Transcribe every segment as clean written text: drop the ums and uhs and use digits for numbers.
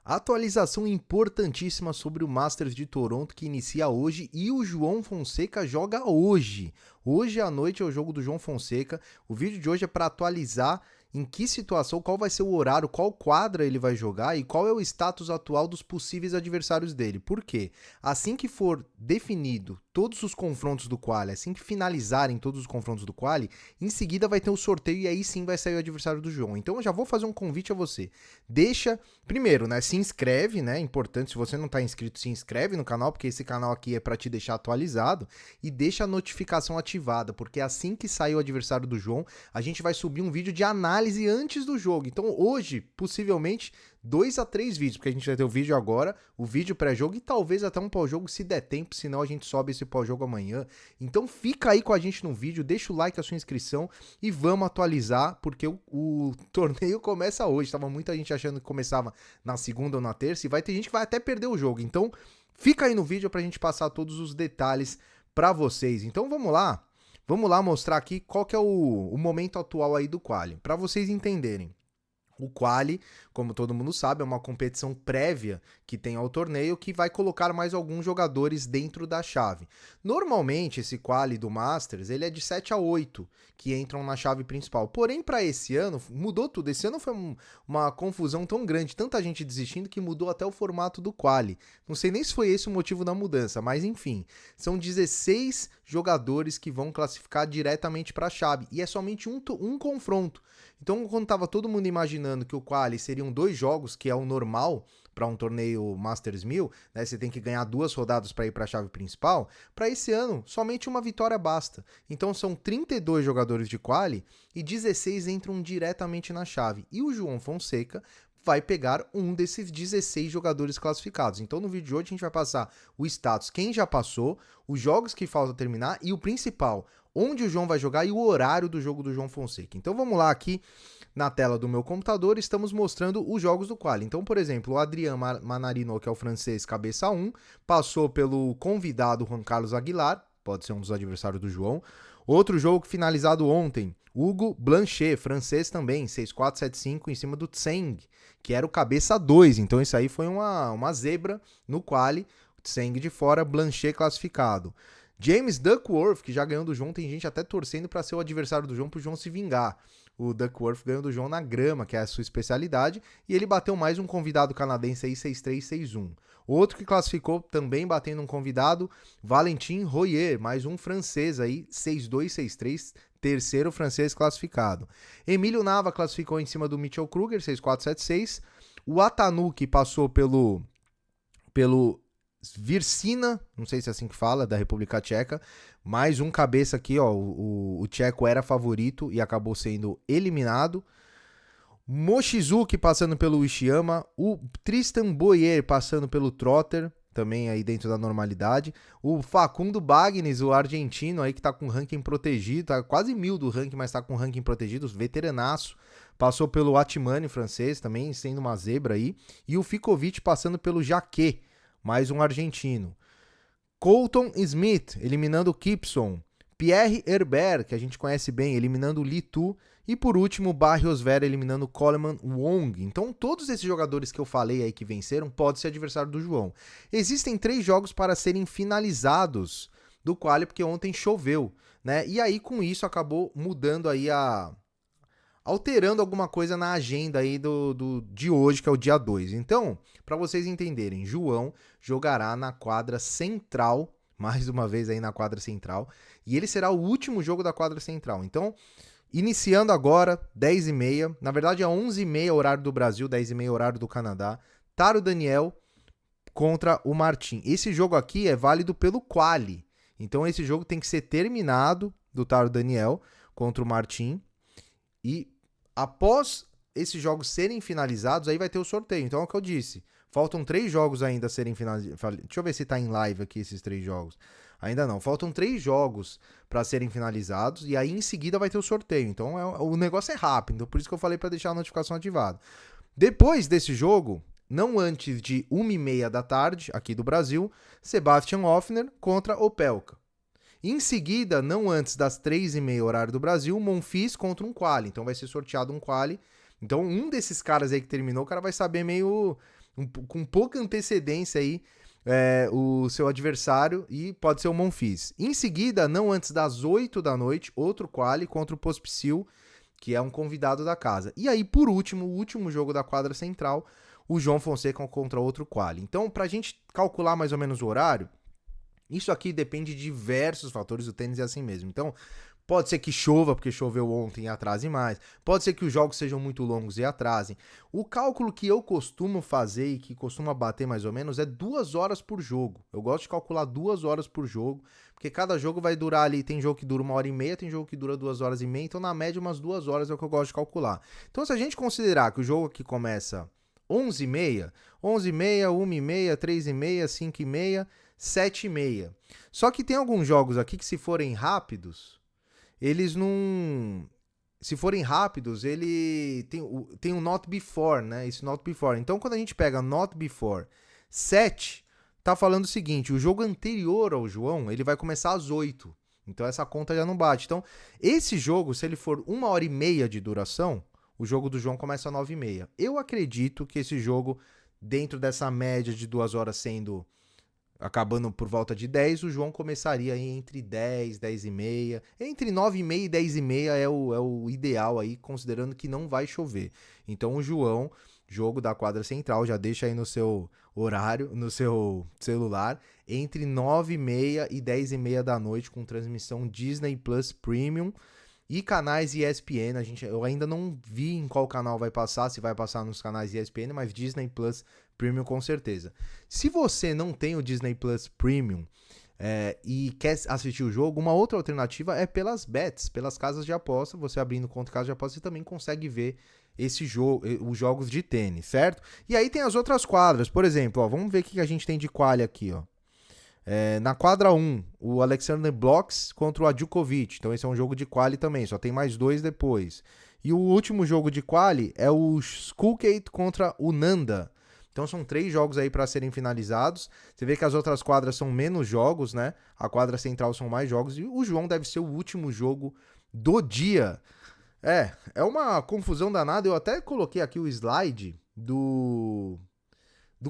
Atualização importantíssima sobre o Masters de Toronto que inicia hoje e o João Fonseca joga hoje. Hoje à noite é o jogo do João Fonseca. O vídeo de hoje é para atualizar em que situação, qual vai ser o horário, qual quadra ele vai jogar e qual é o status atual dos possíveis adversários dele. Por quê? Assim que for definido todos os confrontos do quali, assim que finalizarem todos os confrontos do quali, em seguida vai ter o sorteio e aí sim vai sair o adversário do João. Então eu já vou fazer um convite a você. Deixa, primeiro, né, se inscreve, né? É importante, se você não está inscrito, se inscreve no canal, porque esse canal aqui é para te deixar atualizado e deixa a notificação ativada, porque assim que sair o adversário do João, a gente vai subir um vídeo de análise antes do jogo. Então hoje, possivelmente, 2 a 3 vídeos, porque a gente vai ter o vídeo agora, o vídeo pré-jogo e talvez até um pós-jogo se der tempo, senão a gente sobe esse pós-jogo amanhã. Então fica aí com a gente no vídeo, deixa o like, a sua inscrição e vamos atualizar, porque o torneio começa hoje. Tava muita gente achando que começava na segunda ou na terça e vai ter gente que vai até perder o jogo. Então fica aí no vídeo pra gente passar todos os detalhes pra vocês. Então vamos lá. Vamos lá mostrar aqui qual que é o momento atual aí do quali, para vocês entenderem. O quali, como todo mundo sabe, é uma competição prévia que tem ao torneio que vai colocar mais alguns jogadores dentro da chave. Normalmente, esse quali do Masters, ele é de 7 a 8 que entram na chave principal. Porém, para esse ano, mudou tudo. Esse ano foi uma confusão tão grande, tanta gente desistindo que mudou até o formato do quali. Não sei nem se foi esse o motivo da mudança, mas enfim. São 16 jogadores que vão classificar diretamente para a chave e é somente um confronto. Então, quando estava todo mundo imaginando que o quali seriam 2 jogos, que é o normal para um torneio Masters 1000, né? Você tem que ganhar 2 rodadas para ir para a chave principal. Para esse ano, somente uma vitória basta. Então, são 32 jogadores de quali e 16 entram diretamente na chave. E o João Fonseca vai pegar um desses 16 jogadores classificados. Então, no vídeo de hoje, a gente vai passar o status, quem já passou, os jogos que faltam terminar e o principal, onde o João vai jogar e o horário do jogo do João Fonseca. Então, vamos lá aqui na tela do meu computador, estamos mostrando os jogos do quali. Então, por exemplo, o Adrien Manarino, que é o francês cabeça 1, passou pelo convidado Juan Carlos Aguilar, pode ser um dos adversários do João. Outro jogo finalizado ontem, Hugo Blanchet, francês também, 6-4-7-5 em cima do Tseng, que era o cabeça 2. Então isso aí foi uma zebra no quali, Tseng de fora, Blanchet classificado. James Duckworth, que já ganhou do João, tem gente até torcendo para ser o adversário do João, para o João se vingar. O Duckworth ganhou do João na grama, que é a sua especialidade, e ele bateu mais um convidado canadense aí, 6-3, 6-1. Outro que classificou também batendo um convidado, Valentin Royer, mais um francês aí, 6-2, 6-3, terceiro francês classificado. Emílio Nava classificou em cima do Mitchell Kruger, 6-4, 7-6. O Atanuki passou pelo Virsina, não sei se é assim que fala, da República Tcheca. Mais um cabeça aqui, ó, o tcheco era favorito e acabou sendo eliminado. Mochizuki passando pelo Ishiyama, o Tristan Boyer passando pelo Trotter, também aí dentro da normalidade. O Facundo Bagnis, o argentino aí que tá com ranking protegido, tá quase 1000 do ranking, mas tá com ranking protegido, veteranaço. Passou pelo Atmani, francês, também sendo uma zebra aí. E o Ficovich passando pelo Jaquet, mais um argentino. Colton Smith, eliminando o Gibson. Pierre Herbert, que a gente conhece bem, eliminando o Litu. E por último, Barrios Vera eliminando o Coleman Wong. Então, todos esses jogadores que eu falei aí que venceram podem ser adversário do João. Existem 3 jogos para serem finalizados do quali, porque ontem choveu, né? E aí, com isso, acabou mudando aí alterando alguma coisa na agenda aí de hoje, que é o dia 2. Então, para vocês entenderem, João jogará na quadra central, mais uma vez aí na quadra central, e ele será o último jogo da quadra central. Então, iniciando agora, 10h30, na verdade é 11h30 horário do Brasil, 10h30 horário do Canadá, Taro Daniel contra o Martin. Esse jogo aqui é válido pelo quali, então esse jogo tem que ser terminado do Taro Daniel contra o Martin, e após esses jogos serem finalizados, aí vai ter o sorteio. Então é o que eu disse. Faltam 3 jogos ainda a serem finalizados. Deixa eu ver se tá em live aqui esses 3 jogos. Ainda não. Faltam 3 jogos para serem finalizados e aí em seguida vai ter o sorteio. Então o negócio é rápido. Por isso que eu falei para deixar a notificação ativada. Depois desse jogo, não antes de 1h30 da tarde, aqui do Brasil, Sebastian Hoffner contra Opelka. Em seguida, não antes das 3h30 horário do Brasil, Monfils contra um quali. Então vai ser sorteado um quali. Então um desses caras aí que terminou, o cara vai saber meio com pouca antecedência aí o seu adversário e pode ser o Monfils. Em seguida, não antes das 8 da noite, outro quali contra o Pospisil, que é um convidado da casa. E aí, por último, o último jogo da quadra central, o João Fonseca contra outro quali. Então, pra gente calcular mais ou menos o horário, isso aqui depende de diversos fatores, o tênis é assim mesmo. Então, pode ser que chova, porque choveu ontem e atrase mais. Pode ser que os jogos sejam muito longos e atrasem. O cálculo que eu costumo fazer e que costuma bater mais ou menos é 2 horas por jogo. Eu gosto de calcular 2 horas por jogo, porque cada jogo vai durar ali. Tem jogo que dura 1h30, tem jogo que dura 2 horas e meia. Então, na média, umas 2 horas é o que eu gosto de calcular. Então, se a gente considerar que o jogo aqui começa 11h30, 11h30, 1h30, 3h30, 5h30, 7h30. Só que tem alguns jogos aqui que, se forem rápidos, eles não... Se forem rápidos, ele tem um not before, né? Esse not before. Então, quando a gente pega not before 7, tá falando o seguinte, o jogo anterior ao João, ele vai começar às 8. Então, essa conta já não bate. Então, esse jogo, se ele for 1h30 de duração, o jogo do João começa às 9h30. Eu acredito que esse jogo, dentro dessa média de 2 horas sendo... acabando por volta de 10, o João começaria aí entre 10, 10h30. Entre 9h30 e 10h30 é o ideal aí, considerando que não vai chover. Então o João, jogo da quadra central, já deixa aí no seu horário, no seu celular, entre 9h30 e 10h30 da noite, com transmissão Disney Plus Premium e canais ESPN. Eu ainda não vi em qual canal vai passar, se vai passar nos canais ESPN, mas Disney Plus Premium com certeza. Se você não tem o Disney Plus Premium e quer assistir o jogo, uma outra alternativa é pelas bets, pelas casas de aposta. Você abrindo conta em casa de aposta, você também consegue ver esse jogo, os jogos de tênis, certo? E aí tem as outras quadras, por exemplo, ó, vamos ver o que a gente tem de quali aqui, ó. Na quadra 1, o Alexander Blocks contra o Adjukovic. Então esse é um jogo de quali também, só tem mais 2 depois. E o último jogo de quali é o Skulkate contra o Nanda. Então são 3 jogos aí para serem finalizados. Você vê que as outras quadras são menos jogos, né? A quadra central são mais jogos. E o João deve ser o último jogo do dia. É uma confusão danada. Eu até coloquei aqui o slide do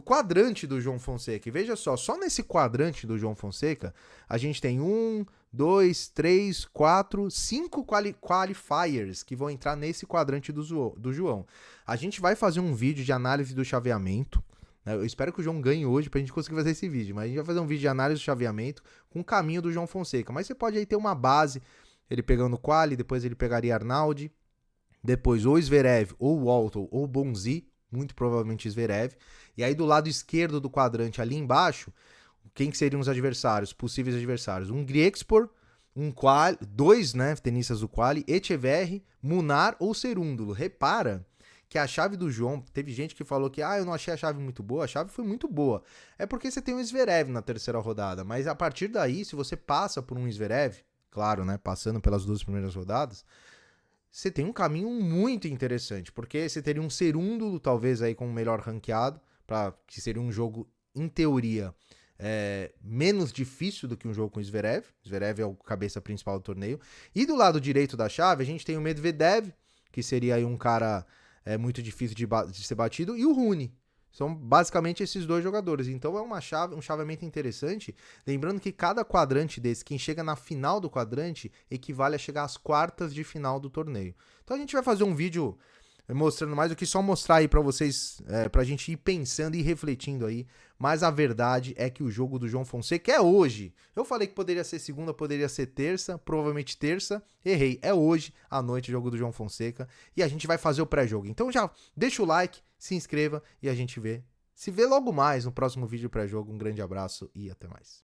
quadrante do João Fonseca. E veja só nesse quadrante do João Fonseca, a gente tem 1, 2, 3, 4, 5 qualifiers que vão entrar nesse quadrante do João. A gente vai fazer um vídeo de análise do chaveamento, né? Eu espero que o João ganhe hoje pra gente conseguir fazer esse vídeo, mas a gente vai fazer um vídeo de análise do chaveamento com o caminho do João Fonseca. Mas você pode aí ter uma base, ele pegando o quali, depois ele pegaria Arnaldi, depois ou Zverev, ou Walton, ou Bonzi, muito provavelmente Zverev. E aí do lado esquerdo do quadrante, ali embaixo, quem que seriam os adversários, possíveis adversários? Um Griexpor, dois, né, tenistas do quali, Echeverri, Munar ou Cerúndulo. Repara que a chave do João, teve gente que falou que eu não achei a chave muito boa. A chave foi muito boa. É porque você tem um Zverev na terceira rodada, mas a partir daí, se você passa por um Zverev, claro, né, passando pelas 2 primeiras rodadas, você tem um caminho muito interessante, porque você teria um Cerúndulo, talvez aí com o melhor ranqueado, que seria um jogo, em teoria, menos difícil do que um jogo com o Zverev. Zverev é o cabeça principal do torneio. E do lado direito da chave, a gente tem o Medvedev, que seria aí um cara muito difícil de ser batido, e o Rune. São basicamente esses 2 jogadores. Então é um chaveamento interessante. Lembrando que cada quadrante desse, quem chega na final do quadrante, equivale a chegar às quartas de final do torneio. Então a gente vai fazer um vídeo mostrando mais do que só mostrar aí pra vocês, pra gente ir pensando e refletindo aí. Mas a verdade é que o jogo do João Fonseca é hoje. Eu falei que poderia ser segunda, poderia ser terça, provavelmente terça. Errei, é hoje à noite o jogo do João Fonseca. E a gente vai fazer o pré-jogo. Então já deixa o like, se inscreva e a gente se vê logo mais no próximo vídeo pré-jogo. Um grande abraço e até mais.